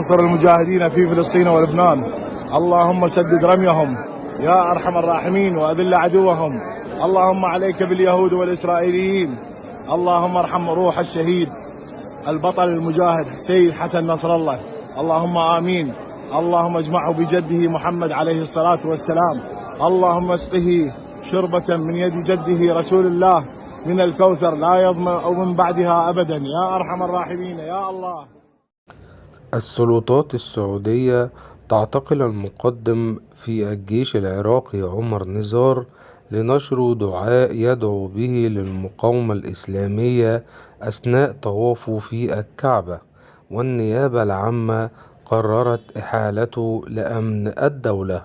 انصر المجاهدين في فلسطين ولبنان. اللهم سدد رميهم يا أرحم الراحمين وأذل عدوهم. اللهم عليك باليهود والإسرائيليين. اللهم ارحم روح الشهيد البطل المجاهد سيد حسن نصر الله. اللهم آمين. اللهم اجمعه بجده محمد عليه الصلاة والسلام. اللهم اسقه شربة من يد جده رسول الله من الكوثر لا يظمأ من بعدها أبدا يا أرحم الراحمين يا الله. السلطات السعودية تعتقل المقدم في الجيش العراقي عمر نزار لنشر دعاء يدعو به للمقاومة الإسلامية أثناء طوافه في الكعبة، والنيابة العامة قررت إحالته لأمن الدولة.